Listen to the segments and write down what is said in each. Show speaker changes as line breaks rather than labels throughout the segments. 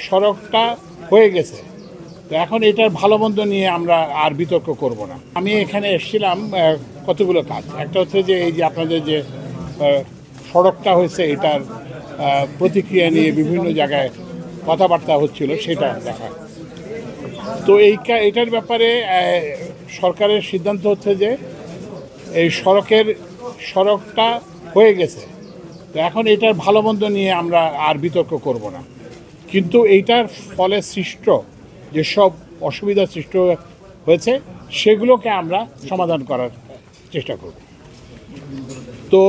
সড়কটা হয়ে গেছে, তো এখন এটার ভালো মন্দ নিয়ে আমরা আর বিতর্ক করব না। আমি এখানে এসেছিলাম কতগুলো কাজ। একটা হচ্ছে যে এই যে আপনাদের যে সড়কটা হয়েছে এটার প্রতিক্রিয়া নিয়ে বিভিন্ন জায়গায় কথাবার্তা হচ্ছিল, সেটা দেখা। তো এটার ব্যাপারে সরকারের সিদ্ধান্ত হচ্ছে যে এই সড়কটা হয়ে গেছে, তো এখন এটার ভালো মন্দ নিয়ে আমরা আর বিতর্ক করব না। কিন্তু এইটার ফলে সৃষ্ট যেসব অসুবিধা সৃষ্টি হয়েছে সেগুলোকে আমরা সমাধান করার চেষ্টা করব। তো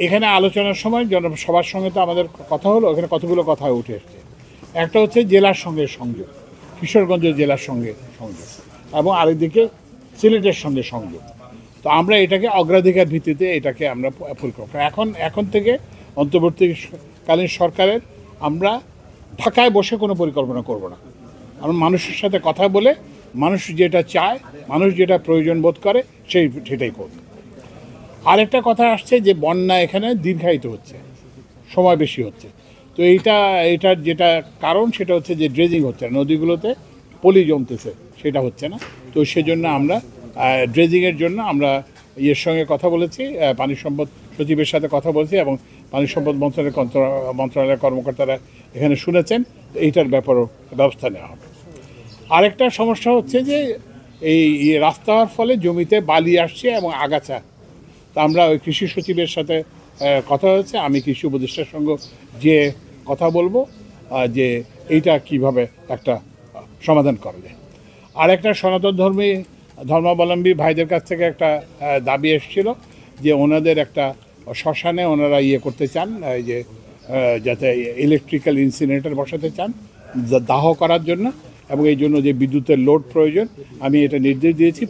এখানে আলোচনার সময় সবার সঙ্গে তো আমাদের কথা হলো, এখানে কতগুলো কথা উঠে এসছে। একটা হচ্ছে জেলার সঙ্গে সংযোগ, কিশোরগঞ্জ জেলার সঙ্গে সংযোগ, এবং আরেকদিকে সিলেটের সঙ্গে সংযোগ। তো আমরা এটাকে অগ্রাধিকার ভিত্তিতে এটাকে আমরা পরিকল্পনা এখন থেকে অন্তর্বর্তীকালীন সরকারের আমরা ঢাকায় বসে কোনো পরিকল্পনা করব না। আমরা মানুষের সাথে কথা বলে মানুষ যেটা চায়, মানুষ যেটা প্রয়োজন বোধ করে সেটাই করব। আরেকটা কথা আসছে যে বন্যা এখানে দীর্ঘায়িত হচ্ছে, সময় বেশি হচ্ছে। তো এইটার যেটা কারণ সেটা হচ্ছে যে ড্রেজিং হচ্ছে না, নদীগুলোতে পলি জমতেছে, সেটা হচ্ছে না। তো সেজন্য আমরা ড্রেজিংয়ের জন্য আমরা ইয়ের সঙ্গে কথা বলেছি, পানি সম্পদ সচিবের সাথে কথা বলেছি, এবং পানি সম্পদ মন্ত্রণালয়ের কর্মকর্তারা এখানে শুনেছেন। এইটার ব্যাপারেও ব্যবস্থা নেওয়া হবে। আরেকটা সমস্যা হচ্ছে যে এই রাস্তা হওয়ার ফলে জমিতে বালি আসছে এবং আগাছা। তা আমরা ওই কৃষি সচিবের সাথে কথা হয়েছে, আমি কৃষি উপদেষ্টার সঙ্গে যে কথা বলবো যে এইটা কিভাবে একটা সমাধান করা যায়। আর একটা সনাতন ধর্মাবলম্বী ভাইদের কাছ থেকে একটা দাবি এসেছিল যে ওনাদের একটা শ্মশানে ওনারা করতে চান, এই যে যাতে ইলেকট্রিক্যাল ইনসিনারেটর বসাতে চান দাহ করার জন্য, এবং এই জন্য যে বিদ্যুতের লোড প্রয়োজন। আমি এটা নির্দেশ দিয়েছি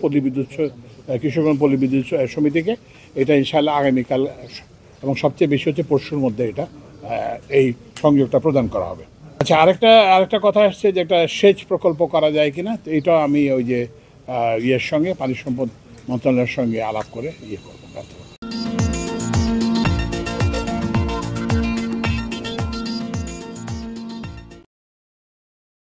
কিশোরগঞ্জ পল্লী বিদ্যুৎ সমিতিকে। এটা ইনশাআল্লাহ আগামীকাল এবং সবচেয়ে বেশি হচ্ছে পরশুর মধ্যে এটা এই সংযোগটা প্রদান করা হবে। আচ্ছা, আরেকটা কথা আসছে যে একটা সেচ প্রকল্প করা যায় কিনা। তো এটা আমি ওই যে ইয়ের সঙ্গে পানি সম্পদ মন্ত্রণালয়ের সঙ্গে আলাপ করে করবো।